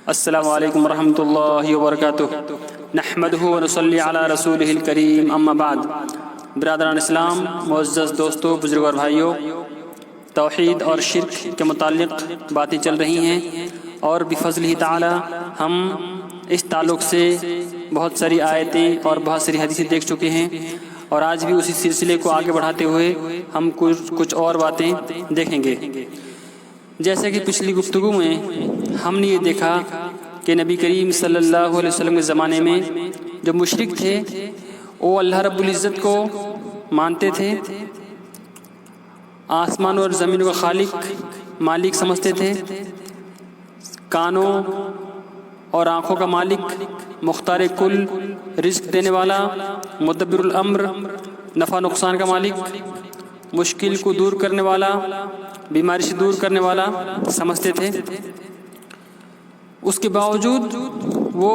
السلام علیکم ورحمۃ اللہ وبرکاتہ نحمدہ ونصلی علی رسولہ الکریم اما بعد۔ برادران اسلام، معزز دوستو، بزرگ اور بھائیوں، توحید اور شرک کے متعلق باتیں چل رہی ہیں اور بفضلہ تعالی ہم اس تعلق سے بہت ساری آیتیں اور بہت ساری حدیثیں دیکھ چکے ہیں، اور آج بھی اسی سلسلے کو آگے بڑھاتے ہوئے ہم کچھ اور باتیں دیکھیں گے۔ جیسے کہ پچھلی گفتگو میں ہم نے یہ دیکھا کہ نبی کریم صلی اللہ علیہ وسلم کے زمانے میں جو مشرک تھے وہ اللہ رب العزت کو مانتے تھے، آسمان اور زمین کا خالق مالک سمجھتے تھے، کانوں اور آنکھوں کا مالک، مختار کل، رزق دینے والا، مدبر الامر، نفع نقصان کا مالک، مشکل کو دور کرنے والا، بیماری سے دور کرنے والا سمجھتے تھے۔ اس کے باوجود وہ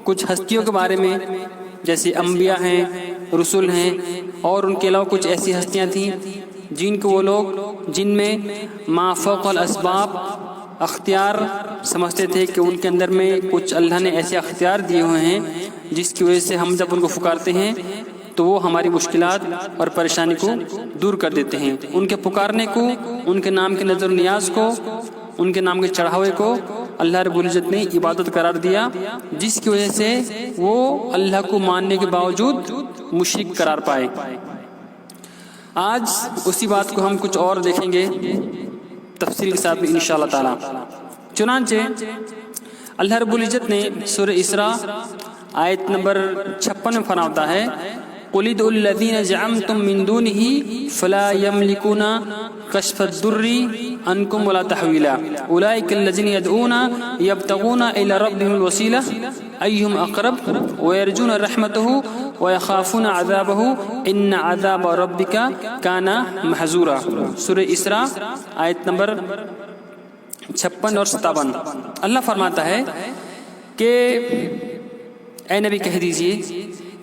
کچھ ہستیوں کے بارے میں، جیسے انبیاء ہیں، رسول ہیں، اور ان کے علاوہ کچھ ایسی ہستیاں تھیں جن کو وہ لوگ جن میں ما فوق الاسباب اختیار سمجھتے تھے کہ ان کے اندر میں کچھ اللہ نے ایسے اختیار دیے ہوئے ہیں جس کی وجہ سے ہم جب ان کو پکارتے ہیں تو وہ ہماری مشکلات اور پریشانی کو دور کر دیتے ہیں۔ ان کے پکارنے کو، ان کے نام کے نظر و نیاز کو، ان کے نام کے چڑھاوے کو اللہ رب العزت نے عبادت قرار دیا، جس کی وجہ سے وہ اللہ کو ماننے کے باوجود مشرک قرار پائے۔ آج اسی بات کو ہم کچھ اور دیکھیں گے تفصیل کے ساتھ انشاءاللہ تعالی۔ چنانچہ اللہ رب العزت نے سورہ اسراء آیت نمبر 56 میں فرماتا ہے، قُلِ ادْعُوا الَّذِينَ زَعَمْتُم مِّن دُونِهِ فَلَا يَمْلِكُونَ كَشْفَ الضُّرِّ عَنكُمْ وَلَا تَحْوِيلًا أُولَٰئِكَ الَّذِينَ يَدْعُونَ يَبْتَغُونَ إِلَىٰ رَبِّهِمُ الْوَسِيلَةَ أَيُّهُمْ أَقْرَبُ وَيَرْجُونَ رَحْمَتَهُ وَيَخَافُونَ عَذَابَهُ إِنَّ عَذَابَ رَبِّكَ كَانَ مَحْذُورًا۔ سورہ اسراء آیت نمبر 56 اور 57۔ اللہ فرماتا ہے کہ اے نبی کہہ دیجئے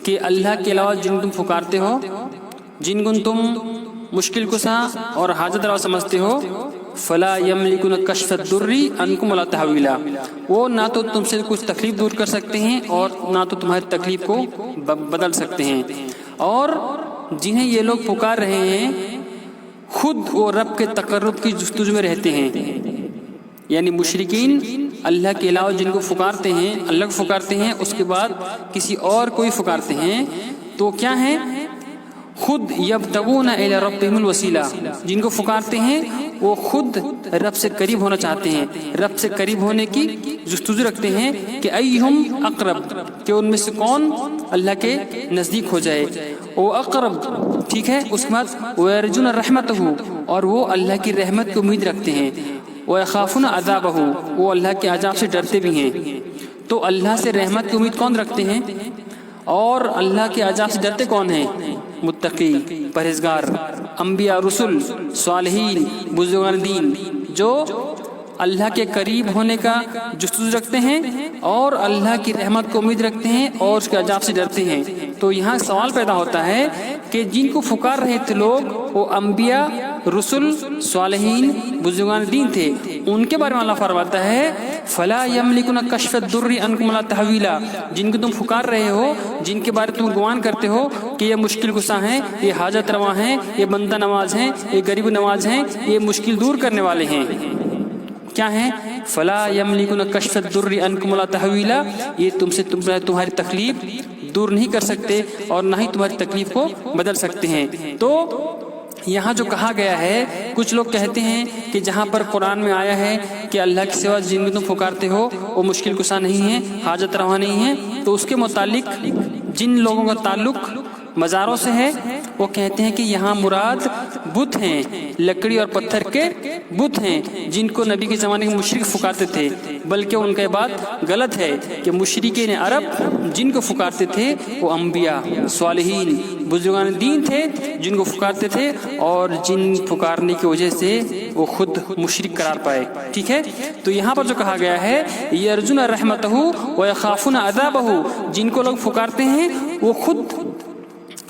کہ اللہ کے علاوہ جن تم پکارتے ہو، جن کو تم مشکل کشا اور حاجت روا سمجھتے ہو، فلا یملکون کشف الضر عنکم ولا تحویلا، وہ نہ تو تم سے کچھ تکلیف دور کر سکتے ہیں اور نہ تو تمہاری تکلیف کو بدل سکتے ہیں، اور جنہیں یہ لوگ پکار رہے ہیں خود وہ رب کے تقرب کی جستجو میں رہتے ہیں۔ یعنی مشرکین اللہ کے علاوہ جن کو پکارتے ہیں، اللہ کو پکارتے ہیں، اس کے بعد کسی اور کوئی پکارتے ہیں، تو کیا ہیں؟ خود یبتغون الی ربہم الوسیلہ، جن کو پکارتے ہیں وہ خود رب سے قریب ہونا چاہتے ہیں، رب سے قریب ہونے کی جستجو رکھتے ہیں کہ ایہم اقرب، کہ ان میں سے کون اللہ کے نزدیک ہو جائے، وہ اقرب، ٹھیک ہے۔ اس کے بعد ویرجون رحمتہ، اور وہ اللہ کی رحمت کی امید رکھتے ہیں، وَيَخَافُونَ عَذَابَهُ، وہ اللہ کے عذاب سے ڈرتے بھی ہیں۔ تو اللہ سے رحمت کی امید کون رکھتے ہیں اور اللہ کے عذاب سے ڈرتے کون ہیں؟ متقی، پرہیزگار، انبیاء، رسل، صالحین، بزرگان دین، جو اللہ کے قریب ہونے کا جستجو رکھتے ہیں اور اللہ کی رحمت کو امید رکھتے ہیں اور اس کے عذاب سے ڈرتے ہیں۔ تو یہاں سوال پیدا ہوتا ہے کہ جن کو پکار رہے تھے لوگ وہ انبیاء، رسل، صالحین، بزرگان دین تھے، ان کے بارے میں اللہ فرماتا ہے فلا یملکون کشف الضر عنکم ولا تحویلا، جن کو تم پکار رہے ہو، جن کے بارے تم گمان کرتے ہو کہ یہ مشکل کشا ہیں، یہ حاجت روا ہیں، یہ بندہ نواز ہیں، یہ غریب نواز ہیں، یہ مشکل دور کرنے والے ہیں، کیا ہیں؟ فلا یملکون کشف الضر عنکم ولا تحویلا، یہ تم سے تمہاری تکلیف دور نہیں کر سکتے اور نہ ہی تمہاری تکلیف کو بدل سکتے ہیں۔ تو یہاں جو کہا گیا ہے، کچھ لوگ کہتے ہیں کہ جہاں پر قرآن میں آیا ہے کہ اللہ کے سوا جن کو تم پکارتے ہو وہ مشکل کشا نہیں ہے، حاجت روا نہیں ہے، تو اس کے متعلق جن لوگوں کا تعلق مزاروں سے ہے وہ کہتے ہیں کہ یہاں مراد بت ہیں، لکڑی اور پتھر کے بت ہیں جن کو نبی کے زمانے کے مشرک پکارتے تھے، بلکہ ان کا بات غلط ہے کہ مشرکین عرب جن کو پکارتے تھے وہ انبیاء، صالحین، بزرگان دین تھے جن کو پکارتے تھے، اور جن پکارنے کی وجہ سے وہ خود مشرک قرار پائے، ٹھیک ہے۔ تو یہاں پر جو کہا گیا ہے یرجون رحمتہ ویخافون عذابہ، جن کو لوگ پکارتے ہیں وہ خود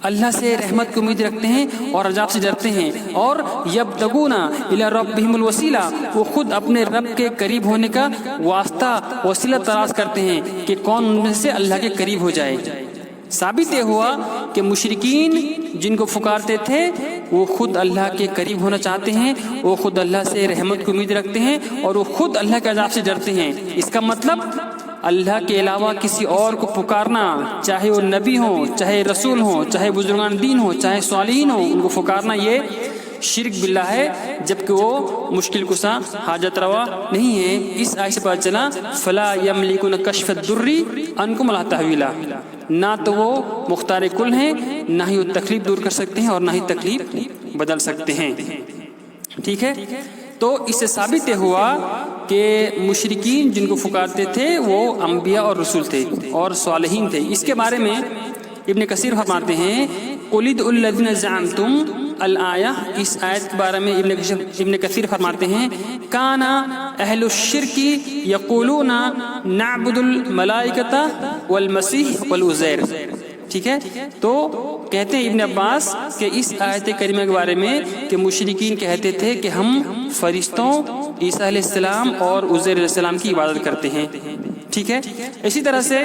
اللہ سے رحمت کی امید رکھتے ہیں اور عذاب سے ڈرتے ہیں، اور یبتغون الی ربہم الوسیلہ، وہ خود اپنے رب کے قریب ہونے کا واسطہ وسیلہ تلاش کرتے ہیں کہ کون ان میں سے اللہ کے قریب ہو جائے۔ ثابت یہ ہوا کہ مشرکین جن کو پکارتے تھے وہ خود اللہ کے قریب ہونا چاہتے ہیں، وہ خود اللہ سے رحمت کی امید رکھتے ہیں اور وہ خود اللہ کے عذاب سے ڈرتے ہیں۔ اس کا مطلب اللہ کے علاوہ کسی اور کو پکارنا، چاہے وہ نبی ہوں، چاہے رسول ہوں، چاہے بزرگان دین ہوں، چاہے صالحین ہوں، ان کو پکارنا یہ شرک باللہ ہے، جبکہ وہ مشکل کشا حاجت روا نہیں ہے۔ اس آیت سے پتہ چلا فلا یملکون کشف الضر عنکم ولا تحویلا، نہ تو وہ مختار کل ہیں، نہ ہی وہ تکلیف دور کر سکتے ہیں اور نہ ہی تکلیف بدل سکتے ہیں۔ ٹھیک ہے، تو اس سے ثابت ہوا کہ مشرکین جن کو پکارتے تھے وہ انبیاء اور رسول تھے اور صالحین تھے۔ اس کے بارے میں ابن کثیر فرماتے ہیں قُلِ ادْعُوا الَّذِينَ زَعَمْتُمْ الآیہ، اس آیت کے بارے میں ابن کثیر فرماتے ہیں کان اہل الشرک یقولون نعبد الملائکۃ والمسیح والعزیر۔ ٹھیک ہے، تو کہتے ہیں ابن عباس کہ اس آیت کریمہ کے بارے میں کہ مشرکین کہتے تھے کہ ہم فرشتوں، عیسیٰ علیہ السلام اور عزیر علیہ السلام کی عبادت کرتے ہیں۔ ٹھیک ہے، اسی طرح سے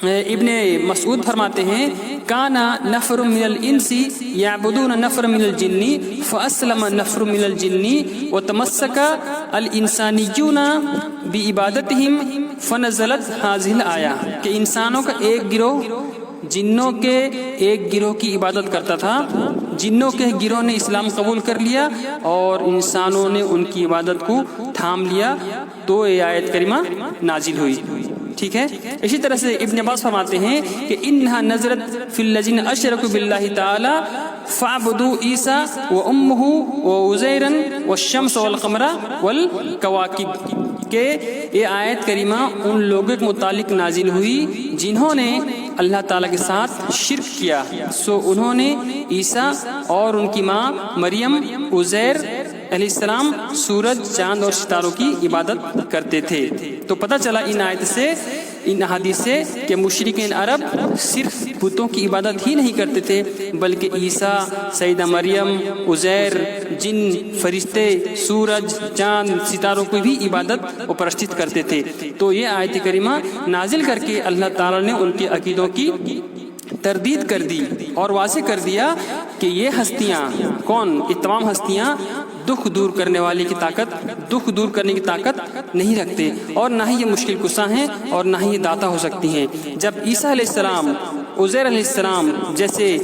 ابن مسعود فرماتے ہیں کانا نفر من الانس یعبدون نفر من الجن فاسلم نفر من الجن وتمسک الانسانیون بعبادتهم فنزلت هذه الآیہ، کہ انسانوں کا ایک گروہ جنوں کے ایک گروہ کی عبادت کرتا تھا، جنوں کے گروہ نے اسلام قبول کر لیا اور انسانوں نے ان کی عبادت کو تھام لیا، تو یہ آیت کریمہ نازل ہوئی۔ ٹھیک ہے، اسی طرح سے ابن عباس فرماتے ہیں کہ انہا نزلت فی الذین اشرکوا باللہ تعالی فاعبدوا عیسیٰ وامہ وعزیرا والشمس والقمر والکواکب، کہ یہ آیت کریمہ ان لوگوں کے متعلق نازل ہوئی جنہوں نے اللہ تعالیٰ کے ساتھ شرک کیا، سو انہوں نے عیسیٰ اور ان کی ماں مریم، عزیر علیہ السلام، سورج، چاند اور ستاروں کی عبادت کرتے تھے۔ تو پتہ چلا ان آیت سے، ان احادیث سے کہ مشرکین عرب صرف بتوں کی عبادت ہی نہیں کرتے تھے بلکہ عیسیٰ، سیدہ مریم، عزیر، جن، فرشتے، سورج، چاند، ستاروں کی بھی عبادت و پرستش کرتے تھے۔ تو یہ آیت کریمہ نازل کر کے اللہ تعالیٰ نے ان کے عقیدوں کی تردید کر دی اور واضح کر دیا کہ یہ ہستیاں کون، یہ تمام ہستیاں دکھ دور کرنے والی کی طاقت، دکھ دور کرنے کی طاقت نہیں رکھتے، اور نہ ہی یہ مشکل کشا ہیں اور نہ ہی یہ داتا ہو سکتی ہیں۔ جب عیسیٰ علیہ السلام، عزیر علیہ السلام جیسے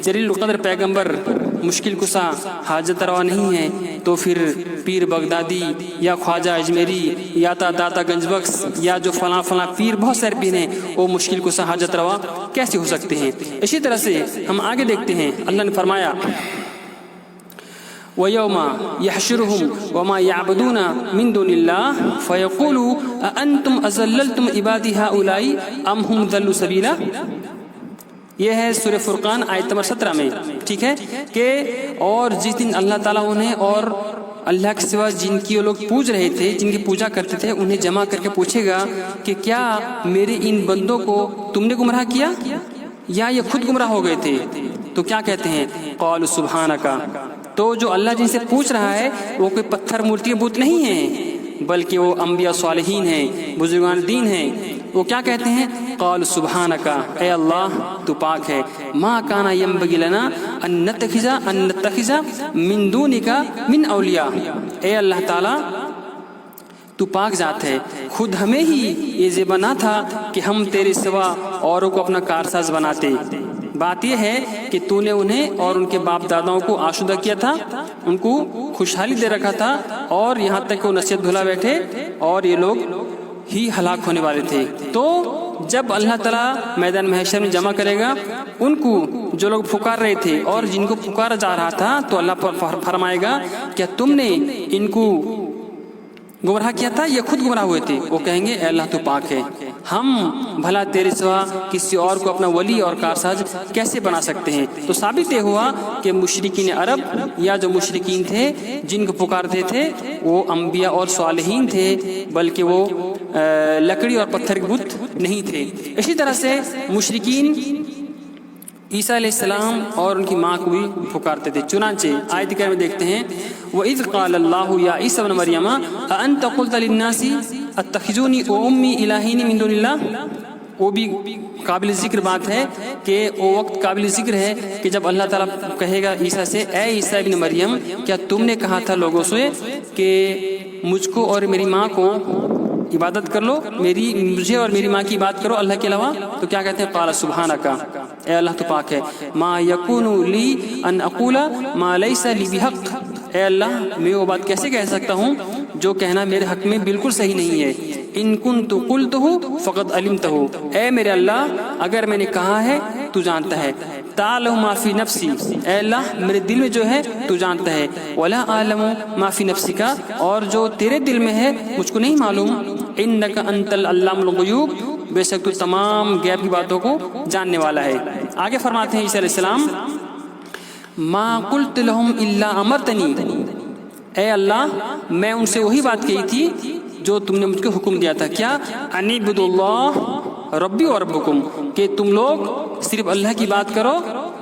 جلیل القدر پیغمبر مشکل کشا حاجت روا نہیں ہے، تو پھر پیر بغدادی یا خواجہ اجمیری یا داتا گنج بخش یا جو فلاں فلاں پیر، بہت سارے پیر ہیں، وہ مشکل کشا حاجت روا کیسے ہو سکتے ہیں؟ اسی طرح سے ہم آگے دیکھتے ہیں، اللہ نے فرمایا وَيَوْمَ يَحْشُرُهُمْ وَمَا يَعْبُدُونَ مِن دُونِ اللَّهِ فَيَقُولُ أَأَنْتُمْ أَضَلَّلْتُمْ عِبَادِي هَؤُلَاءِ أَمْ هُمْ ضَلُّوا سَبِيلًا۔ یہ ہے سورہ فرقان آیت نمبر 17 میں۔ ٹھیک ہے، کہ اور جس دن اللہ تعالیٰ انہیں اور اللہ کے سوا جن کی وہ لوگ پوج رہے تھے، جن کی پوجا کرتے تھے، انہیں جمع کر کے پوچھے گا کہ کیا میرے ان بندوں کو تم نے گمراہ کیا یا یہ خود گمراہ ہو گئے تھے؟ تو کیا کہتے ہیں؟ قالوا سبحانک، تو جو اللہ جن سے پوچھ رہا ہے وہ کوئی پتھر مورتی کے بت نہیں ہیں بلکہ وہ انبیاء صالحین ہیں، بزرگان دین ہیں۔ وہ کیا کہتے ہیں؟ قالوا سبحانک، اے اللہ تو پاک ہے، ما کان ینبغی لنا ان نتخذ من دونک من اولیاء، اے اللہ تعالیٰ تو پاک ذات ہے، خود ہمیں ہی یہ زیبا نہ تھا کہ ہم تیرے سوا اوروں کو اپنا کارساز بناتے۔ بات یہ ہے کہ تو نے انہیں اور ان کے باپ داداؤں کو آشودہ کیا تھا، ان کو خوشحالی دے رکھا تھا، اور یہاں تک کہ وہ نصیحت بھلا بیٹھے اور یہ لوگ ہی ہلاک ہونے والے تھے۔ تو جب اللہ تعالیٰ میدان محشر میں جمع کرے گا ان کو جو لوگ پکار رہے تھے اور جن کو پکارا جا رہا تھا، تو اللہ فرمائے گا کیا تم نے ان کو گمراہ کیا تھا؟ یہ خود گمراہ ہوئے تھے۔ وہ کہیں گے اے اللہ تو پاک ہے، ہم بھلا تیرے سوا کسی اور کو اپنا ولی اور کارساز کیسے بنا سکتے ہیں؟ تو ثابت یہ ہوا کہ مشرکین عرب یا جو مشرکین تھے جن کو پکارتے تھے وہ انبیاء اور صالحین تھے، بلکہ وہ لکڑی اور پتھر کے بت نہیں تھے۔ اسی طرح سے مشرکین عیسیٰ علیہ السلام اور ان کی ماں کو بھی پکارتے تھے۔ چنانچہ آیت کریمہ میں دیکھتے ہیں وَإِذْ قَالَ اللَّهُ يَا عِيسَى ابْنَ مَرْيَمَ أَأَنْتَ قُلْتَ لِلنَّاسِ اتَّخِذُونِي وَأُمِّي إِلَٰهَيْنِ مِن دُونِ اللَّهِ۔ وہ بھی قابل ذکر بات ہے کہ وہ وقت قابل ذکر ہے کہ جب اللہ تعالیٰ کہے گا عیسیٰ سے اے عیسیٰ ابن مریم کیا تم نے کہا تھا لوگوں سے کہ مجھ کو اور میری ماں کو عبادت کر لو، مجھے اور میری ماں کی بات کرو اللہ کے علاوہ؟ تو کیا کہتے ہیں قال سبحانک، اے اللہ تو پاک ہے، ما یکون لی ان اقول ما لیس لی بحق، اے اللہ میں وہ بات کیسے کہہ سکتا ہوں جو کہنا میرے حق میں بالکل صحیح نہیں ہے۔ ان کنت قلتہ فقد علمتہ، اے میرے اللہ اگر میں نے کہا ہے تو جانتا ہے۔ تعلم ما فی نفسی، اے اللہ میرے دل میں جو ہے تو جانتا ہے۔ ولا اعلم ما فی نفسک، اور جو تیرے دل میں ہے مجھ کو نہیں معلوم۔ انک انت العلام الغیوب، بے شک تو تمام غیب کی باتوں کو جاننے والا ہے۔ آگے فرماتے ہیں عیسیٰ علیہ السلام ما قلت لهم الا امرتنی، اے اللہ میں ان سے وہی بات کہی تھی جو تم نے مجھ کو حکم دیا تھا، کیا ان اعبدوا اللہ ربی و ربکم، کہ تم لوگ صرف اللہ کی بات کرو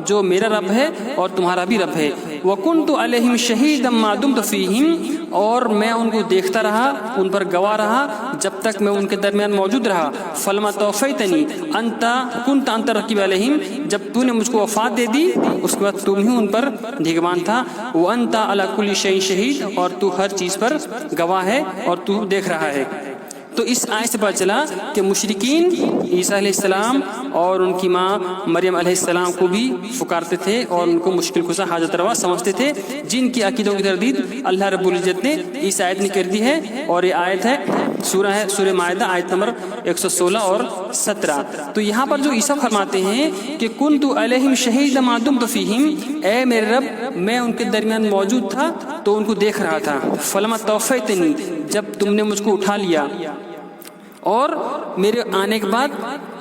جو میرا رب ہے اور تمہارا بھی رب ہے۔ وکنت علیہم شہیدا ما دمت فیہم، اور میں ان کو دیکھتا رہا، ان پر گواہ رہا جب تک میں ان کے درمیان موجود رہا۔ فلما توفیتنی انت کنت انت رقیب علیہم، جب تو نے مجھ کو وفات دے دی اس کے بعد تم ہی ان پر نگہبان تھا۔ وانت علی کل شیء شہید، اور تو ہر چیز پر گواہ ہے اور تو دیکھ رہا ہے۔ تو اس آیت سے پتہ چلا کہ مشرکین عیسیٰ علیہ السلام اور ان کی ماں مریم علیہ السلام کو بھی پکارتے تھے اور ان کو مشکل کشا حاجت روا سمجھتے تھے، جن کی عقیدوں کی تردید اللہ رب العزت نے اس آیت نے کر دی ہے۔ اور یہ آیت ہے سورہ مائدہ آیت نمبر 116 اور 17۔ تو یہاں پر جو عیسیٰ فرماتے ہیں کہ کنت علیہم شہیدا ما دمت فیہم، اے میرے رب میں ان کے درمیان موجود تھا تو ان کو دیکھ رہا تھا۔ فلما توفیتنی، جب تم نے مجھ کو اٹھا لیا اور میرے آنے کے بعد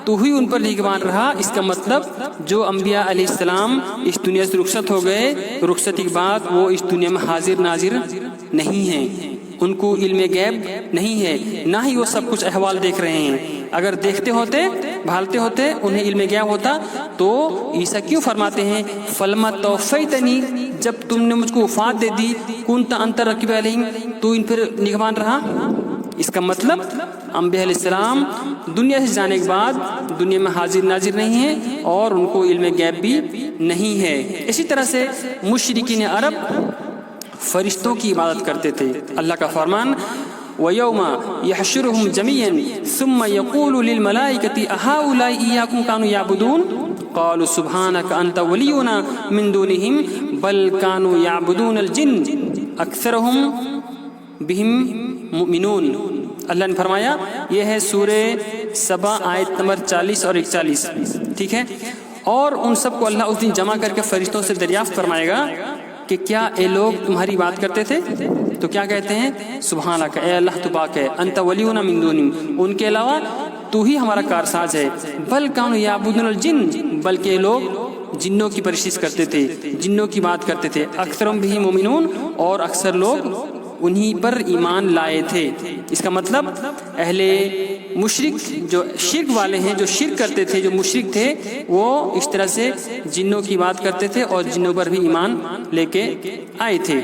تو ہی ان پر نگہبان رہا۔ اس کا مطلب جو انبیاء علیہ السلام اس دنیا سے رخصت ہو گئے، رخصتی کے بعد وہ اس دنیا میں حاضر ناظر نہیں ہیں، ان کو علم غیب نہیں ہے، نہ ہی وہ سب کچھ احوال دیکھ رہے ہیں۔ اگر دیکھتے ہوتے، بھالتے ہوتے، انہیں علم غیب ہوتا تو عیسیٰ کیوں فرماتے ہیں فلما توفیتنی، جب تم نے مجھ کو وفات دے دی، کنت انت رقیب علیہم، تو ان پر نگہبان رہا۔ اس کا مطلب انبیاء علیہ السلام دنیا سے جانے کے بعد دنیا میں حاضر ناظر نہیں ہیں اور ان کو علم غیب بھی نہیں ہے۔ اسی طرح سے مشرکین عرب فرشتوں کی عبادت کرتے تھے۔ اللہ کا فرمان وَيَوْمَ يَحْشُرُهُمْ جَمِيعًا ثُمَّ يَقُولُ لِلْمَلَائِكَةِ أَهَؤُلَاءِ إِيَّاكُمْ كَانُوا يَعْبُدُونَ قَالُوا سُبْحَانَكَ أَنْتَ وَلِيُّنَا مِن دُونِهِمْ بَلْ كَانُوا يَعْبُدُونَ الْجِنَّ أَكْثَرُهُمْ بِهِمْ مُؤْمِنُونَ۔ اللہ نے فرمایا، یہ ہے سورہ سبا آیت نمبر 40 اور 41، ٹھیک ہے۔ اور ان سب کو اللہ اس دن جمع کر کے فرشتوں سے دریافت فرمائے گا کہ کیا اے لوگ تمہاری بات کرتے تھے؟ تو کیا کہتے ہیں سبحانک، اے اللہ تو پاک ہے، انت ولینا من دونہم، ان کے علاوہ تو ہی ہمارا کارساز ہے۔ بل کانوا یعبدون الجن، بلکہ یہ لوگ جنوں کی پرستش کرتے تھے، جنوں کی بات کرتے تھے۔ اکثرهم بہ مومنون، اور اکثر لوگ انہی پر ایمان لائے تھے۔ اس کا مطلب اہل مشرک جو شرک والے ہیں، جو شرک کرتے تھے، جو مشرک تھے، وہ اس طرح سے جنوں کی بات کرتے تھے اور جنوں پر بھی ایمان لے کے آئے تھے۔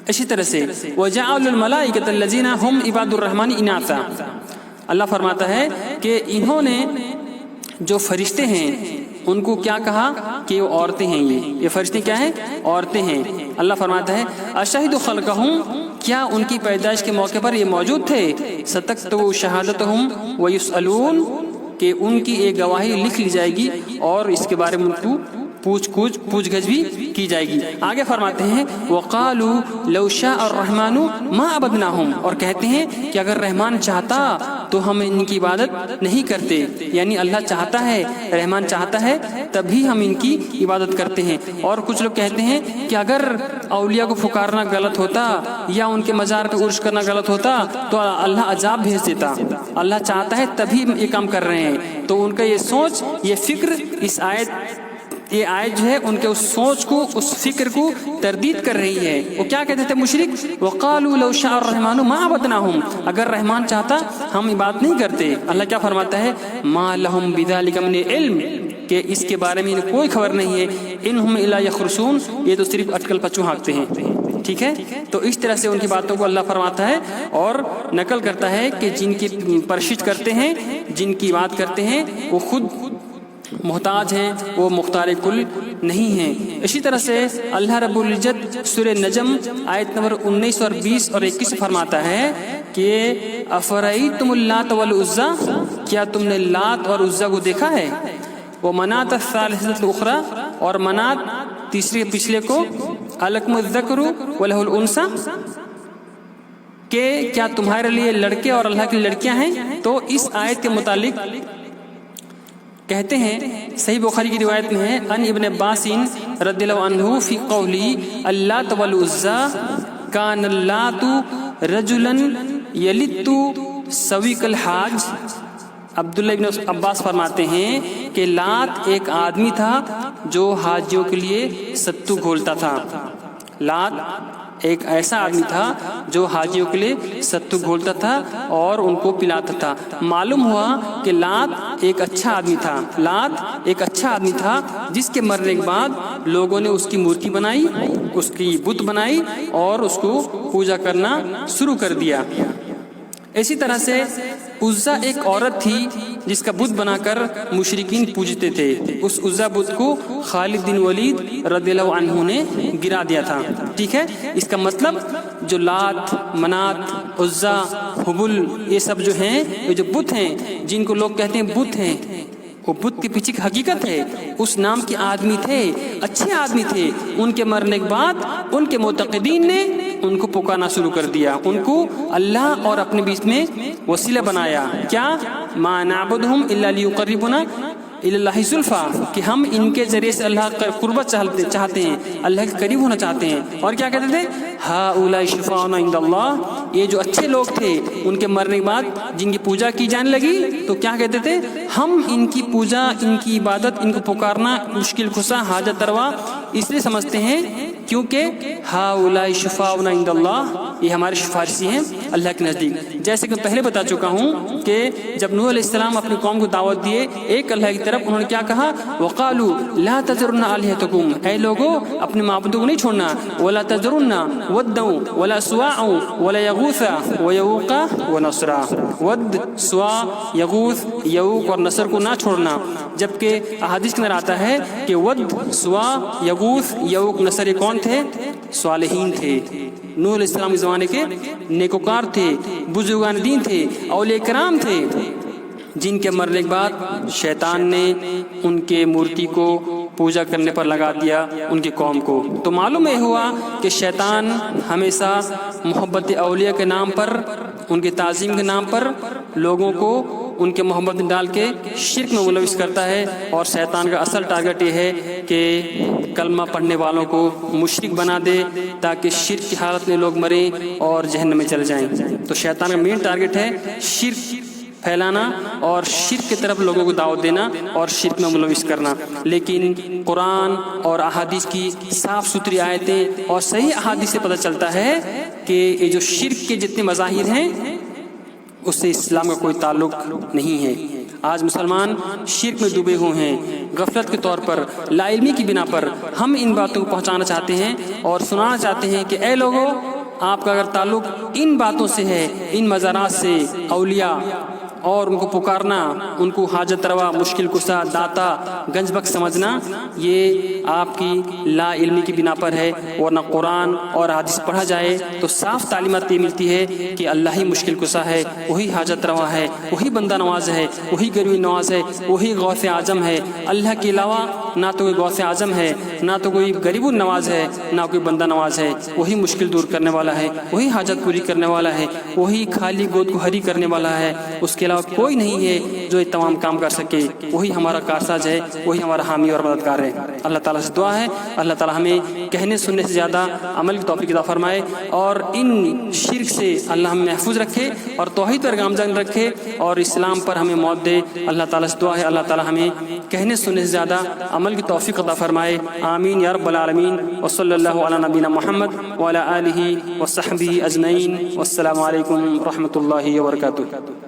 اسی طرح سے وَجَعَلُوا الْمَلَائِكَةَ الَّذِينَ هُمْ عِبَادُ الرَّحْمَنِ إِنَاثًا، اللہ فرماتا ہے کہ انہوں نے جو فرشتے ہیں ان کو کیا کہا کہ وہ عورتیں ہیں، یہ فرشتے کیا ہیں؟ عورتیں ہیں۔ اللہ فرماتا ہے اشہدوا خلقہم، کیا ان کی پیدائش کے موقع پر یہ موجود تھے؟ ستکتب شہادتہم ویسألون، کہ ان کی ایک گواہی لکھ لی جائے گی اور اس کے بارے میں ان کو پوچھ گچھ بھی کی جائے گی۔ آگے فرماتے ہیں وَقَالُوا لَوْ شَاءَ الرَّحْمَنُ مَا عَبَدْنَاهُمْ، اور کہتے ہیں کہ اگر رحمان چاہتا تو ہم ان کی عبادت نہیں کرتے، یعنی اللہ چاہتا ہے، رحمان چاہتا ہے تبھی ہم ان کی عبادت کرتے ہیں۔ اور کچھ لوگ کہتے ہیں کہ اگر اولیاء کو پکارنا غلط ہوتا یا ان کے مزار پہ عرش کرنا غلط ہوتا تو اللہ عذاب بھیج دیتا، اللہ چاہتا ہے تبھی ہم یہ کام کر رہے ہیں۔ تو ان کا یہ سوچ، یہ فکر، اس یہ آیت جو ہے ان کے اس سوچ کو، اس فکر کو تردید کر رہی ہے۔ وہ کیا کہتے تھے مشرک؟ وَقَالُوا لَوْ شَاءَ الرَّحْمَنُ مَا عَبَدْنَاهُمْ، اگر رحمان چاہتا ہم عبادت نہیں کرتے۔ اللہ کیا فرماتا ہے مَا لَهُمْ بِذَلِكَ مِنْ عِلْمٍ، کہ اس کے بارے میں انہیں کوئی خبر نہیں ہے، انہم الا یخرسون، یہ تو صرف اٹکل پچو ہانکتے ہیں. ٹھیک ہے، تو اس طرح سے ان کی باتوں کو اللہ فرماتا ہے اور نقل کرتا ہے کہ جن کی پرشش کرتے ہیں، جن کی بات کرتے ہیں، وہ خود محتاج ہیں، وہ مختار کل نہیں ہیں. اسی طرح سے اللہ رب العزت سورہ نجم آیت نمبر 19 اور 20 اور 21 فرماتا ہے کہ افرأیتم اللات والعزی، کیا تم نے لات اور عزی کو دیکھا ہے، ومناۃ الثالثۃ الاخری، اور منات تیسرے پچھلے کو، الکم الذکر ولہ الانثی، کہ کیا تمہارے لیے لڑکے اور اللہ کی لڑکیاں ہیں. تو اس آیت کے متعلق کہتے ہیں، صحیح بخاری کی روایت میں ہے، ان ابن عباس رضی اللہ عنہ فی قولی اللات والعزی کان اللات رجلا یلت سویق الحاج. عبداللہ ابن عباس فرماتے ہیں کہ لات ایک آدمی تھا جو حاجیوں کے لیے ستو گھولتا تھا. لات ایک ایسا آدمی تھا جو حاجیوں کے لیے ستو گھولتا تھا اور ان کو پلاتا تھا. معلوم ہوا کہ لات ایک اچھا آدمی تھا. لات ایک اچھا آدمی تھا جس کے مرنے کے بعد لوگوں نے اس کی مورتی بنائی، اس کی بت بنائی اور اس کو پوجا کرنا شروع کر دیا. اسی طرح سے عزا ایک عورت تھی جس کا بت بنا کر مشرکین پوجتے تھے. اس عزا بت کو خالد بن ولید رضی اللہ عنہ نے گرا دیا تھا. ٹھیک ہے، اس کا مطلب جو لات، منات، عزا، حبل، یہ سب جو ہیں، یہ جو بت ہیں جن کو لوگ کہتے ہیں بت ہیں، وہ بت کے پیچھے کی حقیقت ہے اس نام کے آدمی تھے، اچھے آدمی تھے. ان کے مرنے کے بعد ان کے معتقدین نے ان کو پکارنا شروع کر دیا، ان کو اللہ اور اپنے بیچ میں وسیلہ بنایا. کیا؟ ما نعبدہم الا لیقربونا الی اللہ زلفیٰ، کہ ہم ان کے ذریعے سے اللہ کا قربت چاہتے ہیں، اللہ کے قریب ہونا چاہتے ہیں. اور کیا کہتے تھے؟ ہؤلاء شفاعنا عند اللہ، یہ جو اچھے لوگ تھے ان کے مرنے کے بعد جن کی پوجا کی جانے لگی تو کیا کہتے تھے؟ ہم ان کی پوجا، ان کی عبادت، ان کو پکارنا مشکل کشا، حاجت روا اس لیے سمجھتے ہیں کیونکہ ہؤلاء شفاعنا عند اللہ، یہ ہمارے سفارشی ہیں اللہ کے نزدیک. جیسے کہ پہلے بتا چکا ہوں کہ جب نوح علیہ السلام اپنی قوم کو دعوت دیے ایک اللہ کی طرف، انہوں نے کیا کہا؟ وقالوا لا تذرن آلہتکم، اے لوگو اپنے معبودوں کو نہیں چھوڑنا، ولا تذرن ودا ولا سواع ولا یغوث ویعوق ونسرا، ود، سوا، یغوث، یعوق اور نصر کو نہ چھوڑنا. جبکہ احادیث کے اندر آتا ہے کہ ود، سوا، یغوث، یعوق، نصر یہ کون تھے؟ صالحین تھے، نوح علیہ السلام کے زمانے کے نیکوکار تھے، بزرگان دین تھے، اولیاء کرام تھے، جن کے مرنے کے بعد شیطان نے ان کے مورتی کو پوجا کرنے پر لگا دیا ان کی قوم کو. تو معلوم یہ ہوا کہ شیطان ہمیشہ محبت اولیاء کے نام پر، ان کی تعظیم کے نام پر لوگوں کو ان کے محبت میں ڈال کے شرک میں ملوث کرتا ہے. اور شیطان کا اصل ٹارگٹ یہ ہے کہ کلمہ پڑھنے والوں کو مشرک بنا دے تاکہ شرک کی حالت میں لوگ مریں اور جہنم میں چل جائیں. تو شیطان کا مین ٹارگٹ ہے شرک پھیلانا اور شرک کی طرف لوگوں کو دعوت دینا اور شرک میں ملوث کرنا. لیکن قرآن اور احادیث کی صاف ستھری آیتیں اور صحیح احادیث سے پتہ چلتا ہے کہ یہ جو شرک کے جتنے مظاہر ہیں اس سے اسلام کا کوئی تعلق نہیں ہے. آج مسلمان شرک میں ڈوبے ہوئے ہیں، غفلت کے طور پر، لا علمی کی بنا پر. ہم ان باتوں کو پہنچانا چاہتے ہیں اور سنانا چاہتے ہیں کہ اے لوگو، آپ کا اگر تعلق ان باتوں سے ہے، ان مزارات سے، اولیاء اور ان کو پکارنا، ان کو حاجت روا، مشکل کشا، داتا، گنج بخش سمجھنا، یہ آپ کی لا علمی کی بنا پر ہے. ورنہ قرآن اور حدیث پڑھا جائے تو صاف تعلیمات یہ ملتی ہے کہ اللہ ہی مشکل کشا ہے، وہی حاجت روا ہے، وہی بندہ نواز ہے، وہی گریب نواز ہے، وہی غوث اعظم ہے. اللہ کے علاوہ نہ تو کوئی غوث اعظم ہے، نہ تو کوئی غریب النواز ہے، نہ کوئی بندہ نواز ہے. وہی مشکل دور کرنے والا ہے، وہی حاجت پوری کرنے والا ہے، وہی خالی گود کو ہری کرنے والا ہے. اس کے علاوہ کوئی نہیں ہے جو یہ تمام کام کر سکے. وہی ہمارا کارساز ہے، وہی ہمارا حامی اور مددگار ہے. اللہ تعالیٰ سے دعا ہے اللہ تعالیٰ ہمیں کہنے سننے سے زیادہ عمل کی توفیق عطا فرمائے اور ان شرک سے اللہ ہمیں محفوظ رکھے اور توحید پر گامزن رکھے اور اسلام پر ہمیں موت دے. اللہ تعالیٰ سے دعا ہے اللہ تعالیٰ ہمیں کہنے سننے سے زیادہ عمل کی توفیق عطا فرمائے. آمین یا رب العالمین. وصلی اللہ علی نبینا محمد وعلی آلہ وصحبہ اجمعین. والسلام علیکم ورحمۃ اللہ وبرکاتہ.